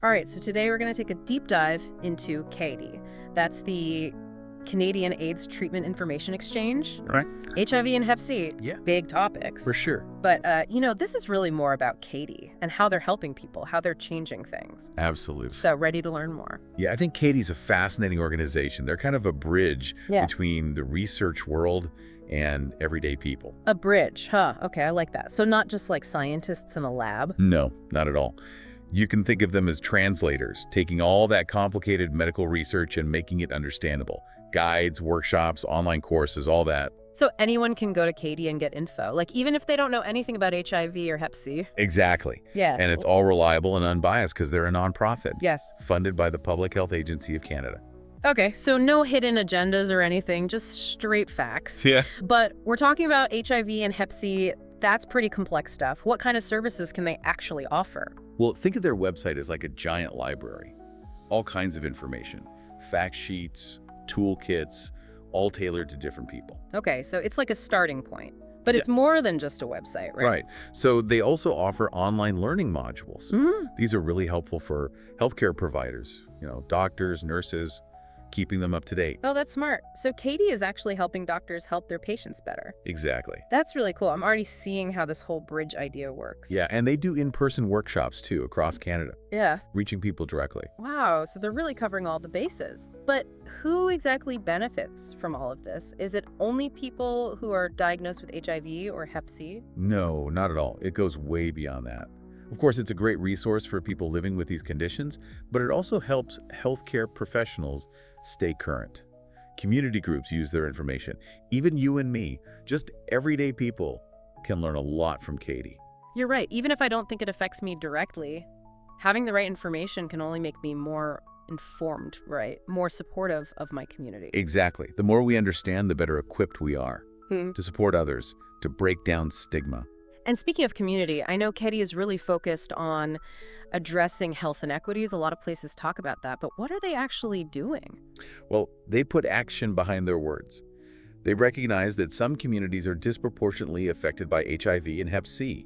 All right, so today we're going to take a deep dive into CATIE. That's the Canadian AIDS Treatment Information Exchange. Right. HIV and Hep C, Yeah. big topics. For sure. But, this is really more about CATIE and how they're helping people, how they're changing things. Absolutely. So, ready to learn more? Yeah, I think CATIE's a fascinating organization. They're kind of a bridge Yeah. between the research world and everyday people. A bridge, huh? Okay, I like that. So not just like scientists in a lab? No, not at all. You can think of them as translators, taking all that complicated medical research and making it understandable. Guides, workshops, online courses, all that. So anyone can go to CATIE and get info, like even if they don't know anything about HIV or Hep C? Exactly. Yeah. And it's all reliable and unbiased because they're a nonprofit. Yes. Funded by the Public Health Agency of Canada. Okay, so no hidden agendas or anything, just straight facts. Yeah. But we're talking about HIV and Hep C. That's pretty complex stuff. What kind of services can they actually offer? Well, think of their website as like a giant library. All kinds of information. Fact sheets, toolkits, all tailored to different people. Okay, so it's like a starting point. But it's more than just a website, right? Right. So they also offer online learning modules. Mm-hmm. These are really helpful for healthcare providers, doctors, nurses, keeping them up to date. Oh, that's smart. So CATIE is actually helping doctors help their patients better. Exactly. That's really cool. I'm already seeing how this whole bridge idea works. Yeah, and they do in-person workshops too across Canada, Yeah. reaching people directly. Wow, so they're really covering all the bases. But who exactly benefits from all of this? Is it only people who are diagnosed with HIV or Hep C? No, not at all. It goes way beyond that. Of course, it's a great resource for people living with these conditions, but it also helps healthcare professionals stay current. Community groups use their information. Even you and me, just everyday people, can learn a lot from CATIE. You're right. Even if I don't think it affects me directly, having the right information can only make me more informed, right? More supportive of my community. Exactly. The more we understand, the better equipped we are to support others, to break down stigma. And speaking of community, I know CATIE is really focused on addressing health inequities. A lot of places talk about that, but what are they actually doing? Well, they put action behind their words. They recognize that some communities are disproportionately affected by HIV and Hep C.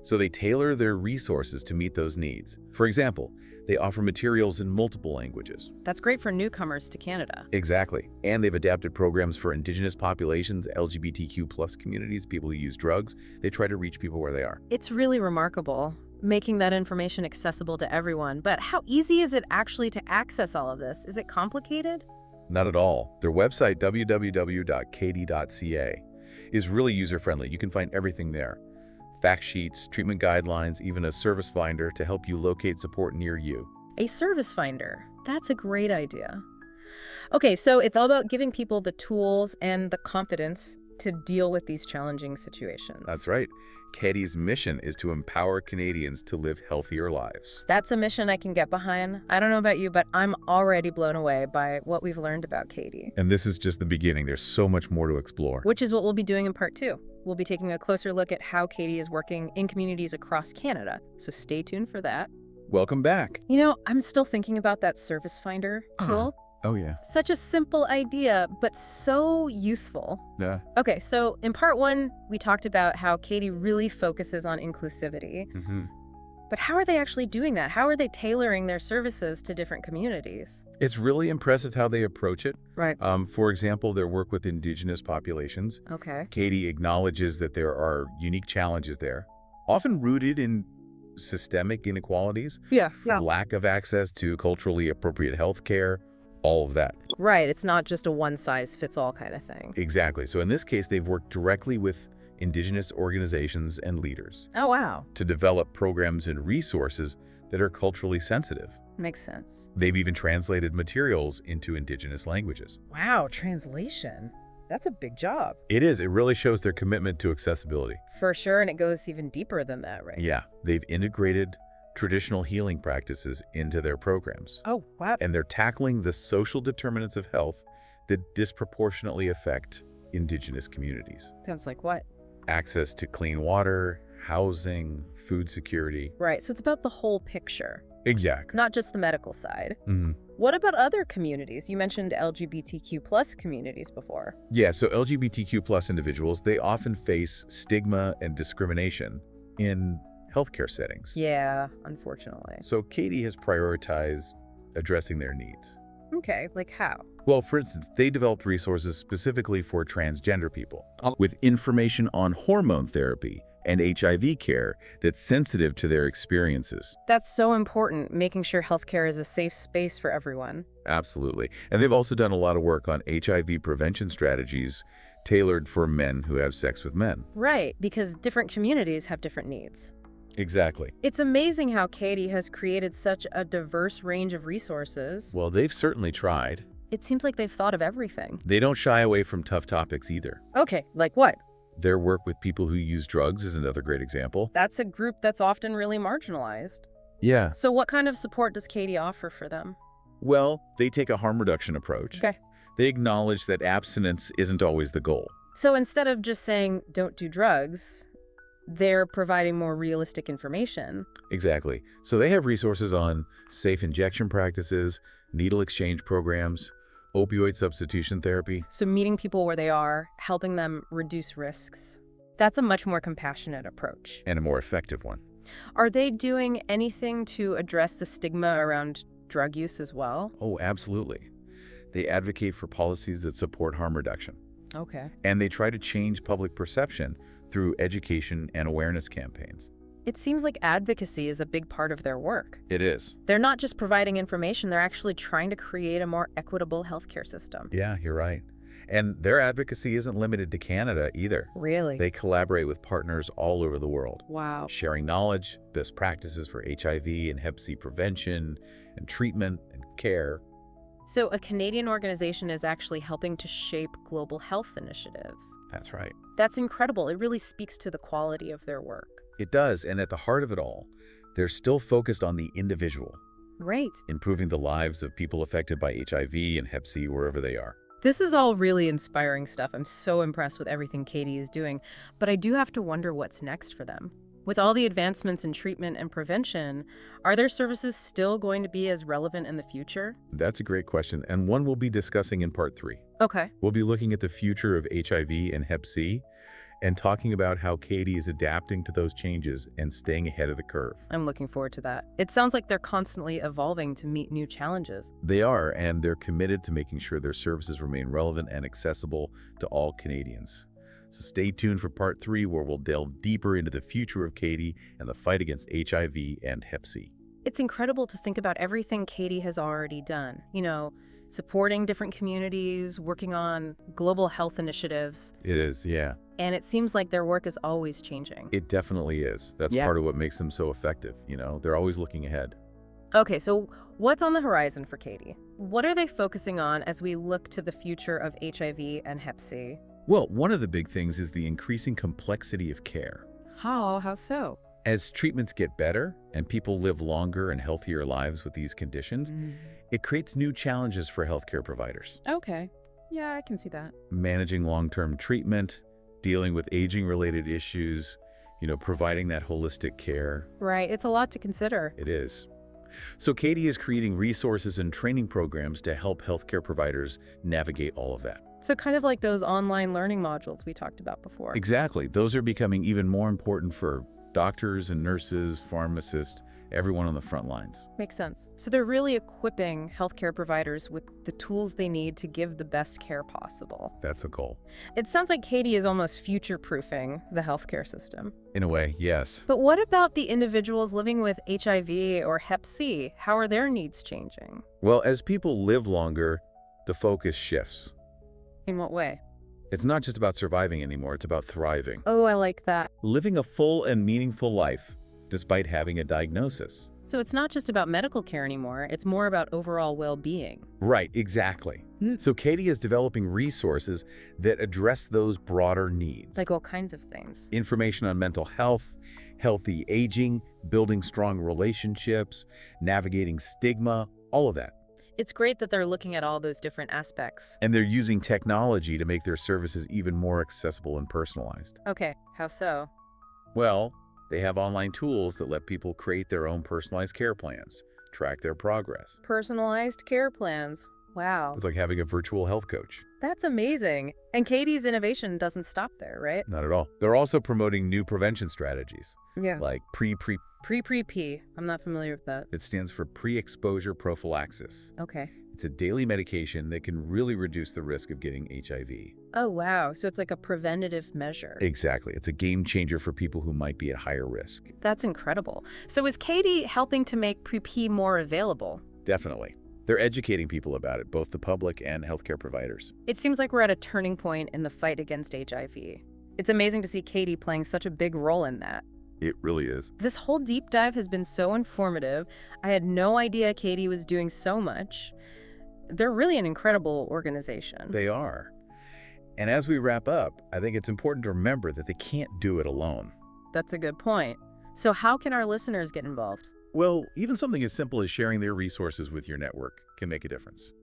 So they tailor their resources to meet those needs. For example, they offer materials in multiple languages. That's great for newcomers to Canada. Exactly. And they've adapted programs for Indigenous populations, LGBTQ+ communities, people who use drugs. They try to reach people where they are. It's really remarkable, making that information accessible to everyone. But how easy is it actually to access all of this? Is it complicated? Not at all. Their website, www.catie.ca, is really user-friendly. You can find everything there. Fact sheets, treatment guidelines, even a service finder to help you locate support near you. A service finder. That's a great idea. Okay, so it's all about giving people the tools and the confidence to deal with these challenging situations. That's right. CATIE's mission is to empower Canadians to live healthier lives. That's a mission I can get behind. I don't know about you, but I'm already blown away by what we've learned about CATIE. And this is just the beginning. There's so much more to explore. Which is what we'll be doing in part 2. We'll be taking a closer look at how CATIE is working in communities across Canada. So stay tuned for that. Welcome back. I'm still thinking about that service finder tool. Oh, yeah. Such a simple idea, but so useful. Yeah. Okay, so in part 1, we talked about how CATIE really focuses on inclusivity. But how are they actually doing that? How are they tailoring their services to different communities? It's really impressive how they approach it. Right. For example, their work with Indigenous populations. Okay. CATIE acknowledges that there are unique challenges there, often rooted in systemic inequalities, Yeah. lack of access to culturally appropriate health care, all of that. Right, it's not just a one-size-fits-all kind of thing. Exactly. So in this case, they've worked directly with Indigenous organizations and leaders Oh, wow. to develop programs and resources that are culturally sensitive. Makes sense. They've even translated materials into Indigenous languages. Wow, translation. That's a big job. It is. It really shows their commitment to accessibility. For sure, and it goes even deeper than that, right? Yeah. They've integrated traditional healing practices into their programs. Oh, wow. And they're tackling the social determinants of health that disproportionately affect Indigenous communities. Sounds like what? Access to clean water, housing, food security. Right, so it's about the whole picture, Exactly. not just the medical side. Mhm. What about other communities? You mentioned LGBTQ+ communities before. Yeah, so LGBTQ+ individuals, they often face stigma and discrimination in healthcare settings. Yeah, unfortunately. So CATIE has prioritized addressing their needs. Okay, like how? Well, for instance, they developed resources specifically for transgender people, with information on hormone therapy and HIV care that's sensitive to their experiences. That's so important, making sure healthcare is a safe space for everyone. Absolutely. And they've also done a lot of work on HIV prevention strategies tailored for men who have sex with men. Right, because different communities have different needs. Exactly. It's amazing how CATIE has created such a diverse range of resources. Well, they've certainly tried. It seems like they've thought of everything. They don't shy away from tough topics either. Okay, like what? Their work with people who use drugs is another great example. That's a group that's often really marginalized. Yeah. So what kind of support does CATIE offer for them? Well, they take a harm reduction approach. Okay. They acknowledge that abstinence isn't always the goal. So instead of just saying, don't do drugs, they're providing more realistic information. Exactly. So they have resources on safe injection practices, needle exchange programs, opioid substitution therapy. So meeting people where they are, helping them reduce risks. That's a much more compassionate approach. And a more effective one. Are they doing anything to address the stigma around drug use as well? Oh, absolutely. They advocate for policies that support harm reduction. Okay. And they try to change public perception through education and awareness campaigns. It seems like advocacy is a big part of their work. It is. They're not just providing information, they're actually trying to create a more equitable healthcare system. Yeah, you're right. And their advocacy isn't limited to Canada either. Really? They collaborate with partners all over the world, Wow. sharing knowledge, best practices for HIV and Hep C prevention and treatment and care. So a Canadian organization is actually helping to shape global health initiatives. That's right. That's incredible. It really speaks to the quality of their work. It does, and at the heart of it all, they're still focused on the individual, Right. improving the lives of people affected by HIV and Hep C wherever they are. This is all really inspiring stuff. I'm so impressed with everything CATIE is doing, but I do have to wonder what's next for them. With all the advancements in treatment and prevention, are their services still going to be as relevant in the future? That's a great question, and one we'll be discussing in part 3. Okay. We'll be looking at the future of HIV and Hep C and talking about how CATIE is adapting to those changes and staying ahead of the curve. I'm looking forward to that. It sounds like they're constantly evolving to meet new challenges. They are, and they're committed to making sure their services remain relevant and accessible to all Canadians. So stay tuned for part 3, where we'll delve deeper into the future of CATIE and the fight against HIV and Hep C. It's incredible to think about everything CATIE has already done. You know, supporting different communities, working on global health initiatives. It is, yeah. And it seems like their work is always changing. It definitely is. That's part of what makes them so effective. They're always looking ahead. Okay, so what's on the horizon for CATIE? What are they focusing on as we look to the future of HIV and Hep C? Well, one of the big things is the increasing complexity of care. How so? As treatments get better and people live longer and healthier lives with these conditions, it creates new challenges for healthcare providers. Okay. Yeah, I can see that. Managing long-term treatment, dealing with aging-related issues, providing that holistic care. Right, it's a lot to consider. It is. So CATIE is creating resources and training programs to help healthcare providers navigate all of that. So kind of like those online learning modules we talked about before. Exactly. Those are becoming even more important for doctors and nurses, pharmacists, everyone on the front lines. Makes sense. So they're really equipping healthcare providers with the tools they need to give the best care possible. That's a goal. It sounds like CATIE is almost future-proofing the healthcare system. In a way, yes. But what about the individuals living with HIV or Hep C? How are their needs changing? Well, as people live longer, the focus shifts. In what way? It's not just about surviving anymore, it's about thriving. Oh, I like that. Living a full and meaningful life, despite having a diagnosis. So it's not just about medical care anymore, it's more about overall well-being. Right, exactly. So CATIE is developing resources that address those broader needs. Like all kinds of things. Information on mental health, healthy aging, building strong relationships, navigating stigma, all of that. It's great that they're looking at all those different aspects. And they're using technology to make their services even more accessible and personalized. Okay, how so? Well, they have online tools that let people create their own personalized care plans, track their progress. Personalized care plans. Wow. It's like having a virtual health coach. That's amazing. And Katie's innovation doesn't stop there, right? Not at all. They're also promoting new prevention strategies, Yeah. like pre-pre. Pre-P. I'm not familiar with that. It stands for pre-exposure prophylaxis. Okay. It's a daily medication that can really reduce the risk of getting HIV. Oh, wow. So it's like a preventative measure. Exactly. It's a game changer for people who might be at higher risk. That's incredible. So is Katie helping to make Pre-P more available? Definitely. They're educating people about it, both the public and healthcare providers. It seems like we're at a turning point in the fight against HIV. It's amazing to see Katie playing such a big role in that. It really is. This whole deep dive has been so informative. I had no idea Katie was doing so much. They're really an incredible organization. They are. And as we wrap up, I think it's important to remember that they can't do it alone. That's a good point. So how can our listeners get involved? Well, even something as simple as sharing their resources with your network can make a difference.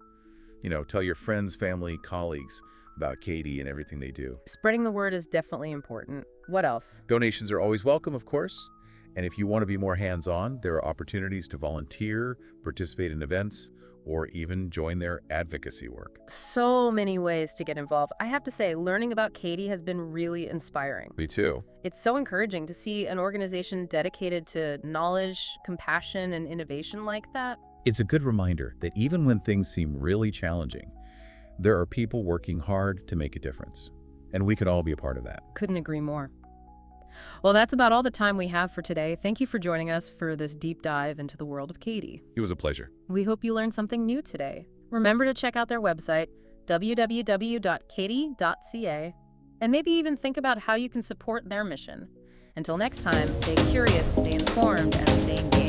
Tell your friends, family, colleagues about Katie and everything they do. Spreading the word is definitely important. What else? Donations are always welcome, of course. And if you want to be more hands-on, there are opportunities to volunteer, participate in events, or even join their advocacy work. So many ways to get involved. I have to say, learning about Katie has been really inspiring. Me too. It's so encouraging to see an organization dedicated to knowledge, compassion, and innovation like that. It's a good reminder that even when things seem really challenging, there are people working hard to make a difference. And we could all be a part of that. Couldn't agree more. Well, that's about all the time we have for today. Thank you for joining us for this deep dive into the world of Katie. It was a pleasure. We hope you learned something new today. Remember to check out their website, www.catie.ca, and maybe even think about how you can support their mission. Until next time, stay curious, stay informed, and stay engaged.